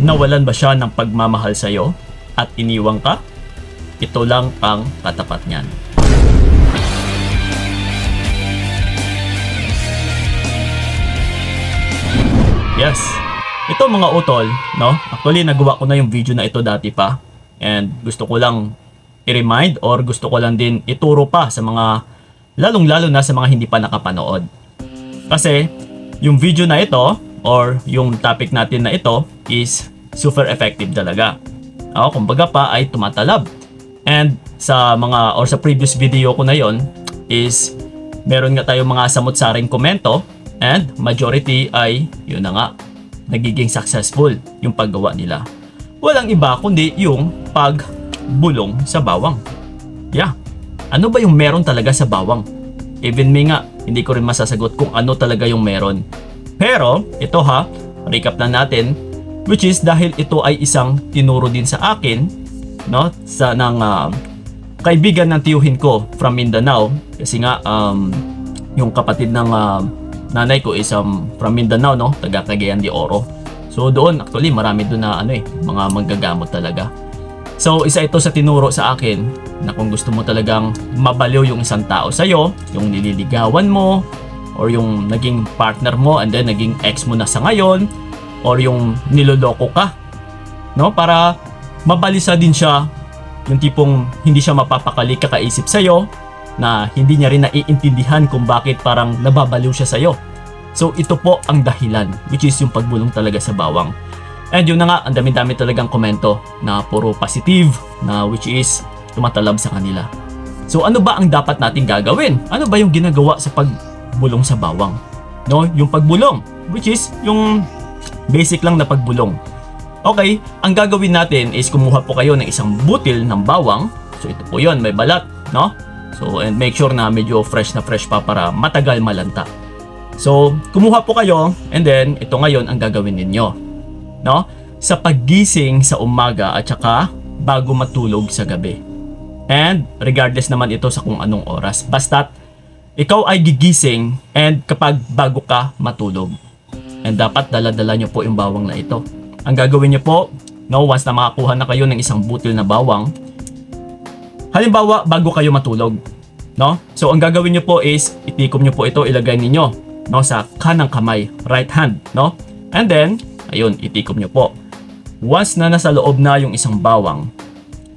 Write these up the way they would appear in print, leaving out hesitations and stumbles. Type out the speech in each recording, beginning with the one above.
Nawalan ba siya ng pagmamahal sa'yo at iniwang ka? Ito lang ang katapat niyan. Yes, ito mga utol, no? Actually, nagawa ko na yung video na ito dati pa. And gusto ko lang i-remind or gusto ko lang din ituro pa sa mga, lalong-lalo na sa mga hindi pa nakapanood. Kasi, yung video na ito, or yung topic natin na ito, is super effective talaga. Kumbaga pa ay tumatalab. And sa mga, or sa previous video ko na yon is, meron nga tayong mga samot-saring komento. And majority ay, yun na nga, nagiging successful yung paggawa nila. Walang iba kundi yung pagbulong sa bawang. Yeah. Ano ba yung meron talaga sa bawang? Even me nga, hindi ko rin masasagot kung ano talaga yung meron. Pero, ito ha, recap lang natin, which is dahil ito ay isang tinuro din sa akin, no? Sa ng kaibigan ng tiyuhin ko from Mindanao. Kasi nga, yung kapatid ng nanay ko is from Mindanao, no? Taga Cagayan de Oro. So doon actually marami doon na mga manggagamot talaga. So isa ito sa tinuro sa akin na kung gusto mo talagang mabaliw yung isang tao sa iyo, yung nililigawan mo or yung naging partner mo and then naging ex mo na sa ngayon or yung niloloko ka, no? Para mabalisa din siya, yung tipong hindi siya mapapakali kakaisip sa iyo, na hindi niya rin naiintindihan kung bakit parang nababaliw siya sa'yo. So ito po ang dahilan, which is yung pagbulong talaga sa bawang. And yun na nga, ang dami-dami talagang komento na puro positive, na which is tumatalab sa kanila. So ano ba ang dapat nating gagawin? Ano ba yung ginagawa sa pagbulong sa bawang? No, yung pagbulong, which is yung basic lang na pagbulong. Okay, ang gagawin natin is kumuha po kayo ng isang butil ng bawang. So ito po yun, may balat, no? So, and make sure na medyo fresh na fresh pa para matagal malanta. So, kumuha po kayo and then ito ngayon ang gagawin ninyo, no? Sa paggising sa umaga at saka bago matulog sa gabi. And regardless naman ito sa kung anong oras. Basta't ikaw ay gigising and kapag bago ka matulog. And dapat dala-dala nyo po yung bawang na ito. Ang gagawin nyo po, no, once na makakuha na kayo ng isang butil na bawang, halimbawa, bago kayo matulog, no? So, ang gagawin nyo po is, itikom nyo po ito, ilagay ninyo, no, sa kanang kamay, right hand, no? And then, ayun, itikom nyo po. Once na nasa loob na yung isang bawang,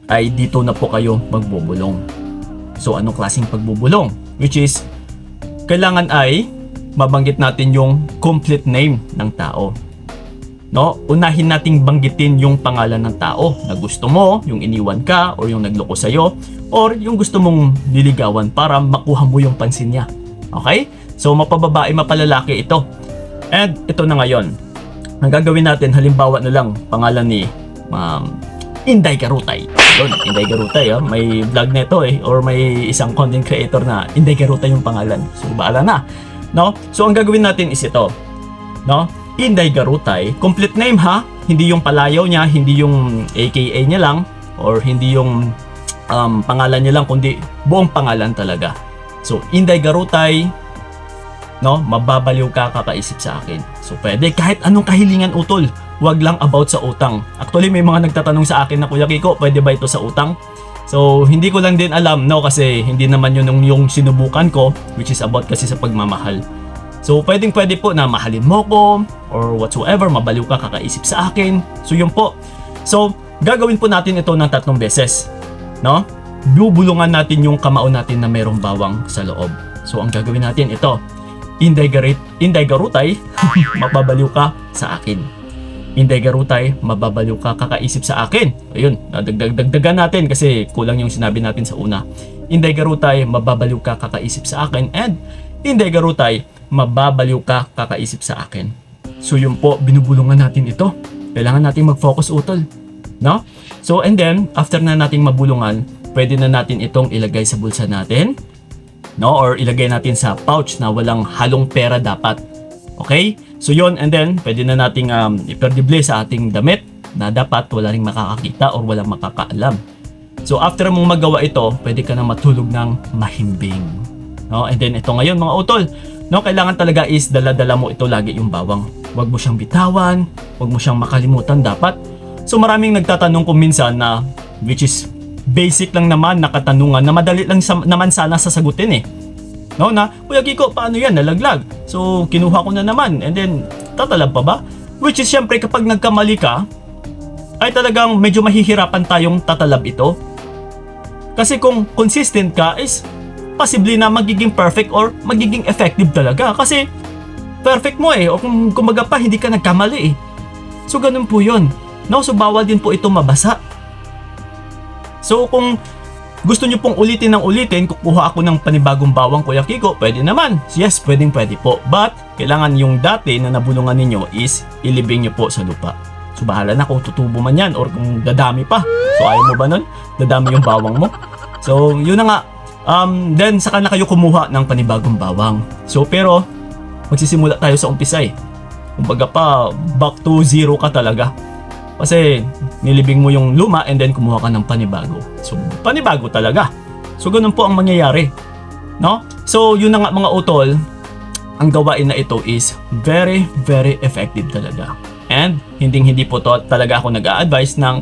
ay dito na po kayo magbubulong. So, anong klaseng pagbubulong? Which is, kailangan ay mabanggit natin yung complete name ng tao. No, unahin nating banggitin yung pangalan ng tao na gusto mo, yung iniwan ka or yung nagloko sa iyo or yung gusto mong niligawan para makuha mo yung pansin niya. Okay? So mapababae, mapalalaki ito. And ito na ngayon. Ang gagawin natin, halimbawa na lang pangalan ni Inday Garutay. Yun, Inday Garutay, may vlog nito or may isang content creator na Inday Garutay yung pangalan. So baala na, no? So ang gagawin natin is ito, no? Inday Garutay, complete name ha, hindi yung palayaw niya, hindi yung AKA niya lang, or hindi yung pangalan niya lang, kundi buong pangalan talaga. So, Inday Garutay, no, mababaliw ka kakaisip sa akin. So, pwede kahit anong kahilingan utol, wag lang about sa utang. Actually, may mga nagtatanong sa akin na, Kuya Kiko, pwede ba ito sa utang? So, hindi ko lang din alam, no, kasi hindi naman yun yung sinubukan ko, which is about kasi sa pagmamahal. So, pwede po na mahalin mo ko or whatsoever, mabaliw ka kakaisip sa akin. So, yun po. So, gagawin po natin ito ng 3 beses, no? Bubulungan natin yung kamao natin na merong bawang sa loob. So, ang gagawin natin ito, Inday Garutay, mababaliw ka sa akin. Inday Garutay, mababaliw ka kakaisip sa akin. Ayun, dagdagan natin kasi kulang yung sinabi natin sa una. Inday Garutay, mababaliw ka kakaisip sa akin. And Inday Garutay, mababaliw ka kakaisip sa akin. So yun po, binubulungan natin ito. Kailangan natin mag-focus utol, no? So and then, after na nating mabulungan, pwede na natin itong ilagay sa bulsa natin, no? Or ilagay natin sa pouch na walang halong pera dapat. Okay? So yun, and then, pwede na nating iperdible sa ating damit na dapat wala ring makakakita or walang makakaalam. So after mong magawa ito, pwede ka na matulog ng mahimbing. No? And then ito ngayon mga utol, no, kailangan talaga is dala-dala mo ito lagi yung bawang. Huwag mo siyang bitawan, huwag mo siyang makalimutan dapat. So maraming nagtatanong kung minsan na, which is basic lang naman na katanungan na madali lang naman sana sasagutin eh. No, na, Kuya Kiko, paano yan? Nalaglag. So, kinuha ko na naman. And then, tatalab pa ba? Which is, syempre, kapag nagkamali ka, ay talagang medyo mahihirapan tayong tatalab ito. Kasi kung consistent ka, is possibly na magiging perfect or magiging effective talaga. Kasi, perfect mo eh. O kung kumaga pa, hindi ka nagkamali eh. So, ganun po yun. No, so, bawal din po ito mabasa. So, kung gusto nyo pong ulitin ng ulitin, kukuha ako ng panibagong bawang Kuya Kiko, pwede naman. Yes, pwede po. But, kailangan yung dati na nabulungan ninyo is ilibing nyo po sa lupa. So, bahala na kung tutubo man yan or kung dadami pa. So, ayaw mo ba nun? Dadami yung bawang mo. So, yun na nga. Then, saka na kayo kumuha ng panibagong bawang. So, pero, magsisimula tayo sa umpisa eh. Kumbaga pa, back to zero ka talaga. Kasi nilibing mo yung luma and then kumuha ka ng panibago. So, panibago talaga. So, ganun po ang mangyayari. No? So, yun na nga mga utol, ang gawain na ito is very, very effective talaga. And, hindi po to talaga ako nag-a-advise ng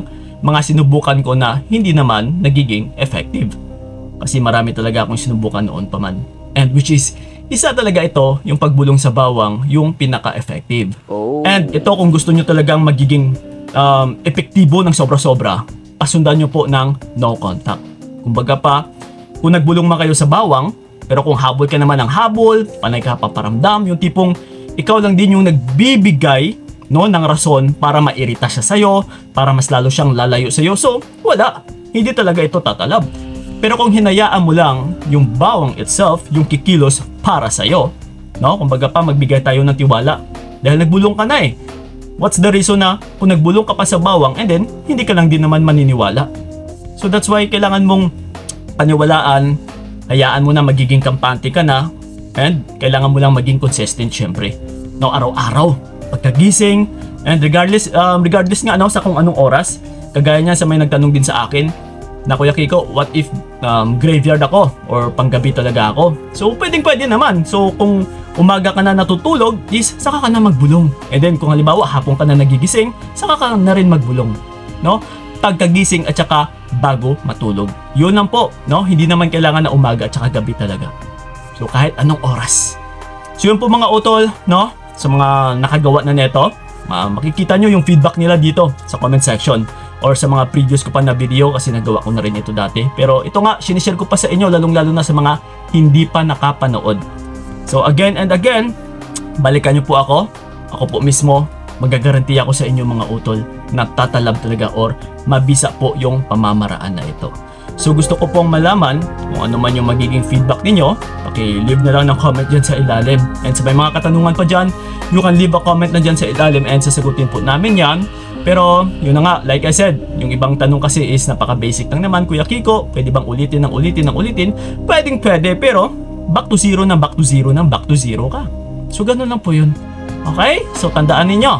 mga sinubukan ko na hindi naman nagiging effective. Kasi marami talaga akong sinubukan noon pa man. And which is, isa talaga ito, yung pagbulong sa bawang, yung pinaka-effective. And ito kung gusto nyo talagang magiging epektibo ng sobra-sobra, pasundan nyo po ng no contact. Kumbaga pa, kung nagbulong man kayo sa bawang, pero kung habol ka naman ng habol, panay ka paparamdam, yung tipong ikaw lang din yung nagbibigay no, ng rason para mairita siya sa'yo, para mas lalo siyang lalayo sa'yo. So, wala. Hindi talaga ito tatalab. Pero kung hinayaan mo lang yung bawang itself, yung kikilos para sa'yo, no? Kumbaga pa, magbigay tayo ng tiwala. Dahil nagbulong ka na eh. What's the reason na kung nagbulong ka pa sa bawang and then hindi ka lang din naman maniniwala? So that's why kailangan mong paniwalaan, hayaan mo na magiging kampante ka na, and kailangan mo lang maging consistent syempre. No, araw-araw, pagkagising, and regardless nga sa kung anong oras, kagaya niya sa may nagtanong din sa akin, na Kuya Kiko, what if graveyard ako or panggabi talaga ako? So pwede naman. So kung umaga ka na natutulog, is saka ka na magbulong. And then kung halimbawa hapon ka na nagigising, saka ka na rin magbulong. No? Pagkagising at saka bago matulog. Yun lang po, no? Hindi naman kailangan na umaga at saka gabi talaga. So kahit anong oras. So yun po mga utol, no? Sa mga nakagawa na neto, makikita nyo yung feedback nila dito sa comment section or sa mga previous ko pa na video kasi nagawa ko na rin ito dati. Pero ito nga, sinishare ko pa sa inyo lalong-lalo na sa mga hindi pa nakapanood. So again and again, balikan nyo po ako. Ako po mismo, magagaranti ako sa inyo mga utol na tatalab talaga or mabisa po yung pamamaraan na ito. So gusto ko pong malaman kung ano man yung magiging feedback ninyo. Paki-leave na lang ng comment dyan sa ilalim. And sa may mga katanungan pa dyan, you can leave a comment na dyan sa ilalim and sasagutin po namin yan. Pero yun na nga, like I said, yung ibang tanong kasi is napaka-basic lang naman. Kuya Kiko, pwede bang ulitin ng ulitin? Pwedeng pwede, pero back to zero ka. So ganun lang po yun. Okay? So tandaan ninyo,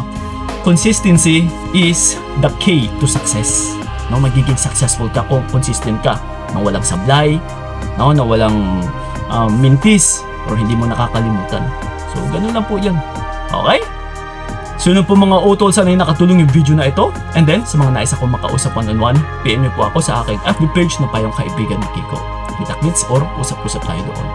consistency is the key to success. No, magiging successful ka kung consistent ka. Na walang sablay, no, na walang mintis, or hindi mo nakakalimutan. So ganun lang po yun. Okay? So yun po mga utol, sana yung nakatulong yung video na ito. And then, sa mga nais akong makausap one-on-one, PM nyo po ako sa aking FB page na Payong Kaibigan ni Kiko. Kita-kits or usap-usap tayo doon.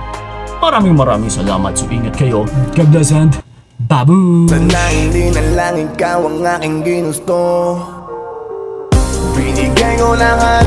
Maraming salamat. So ingat kayo. God bless and babu! Sana hindi na lang ikaw ang aking ginusto. Binigay ko lahat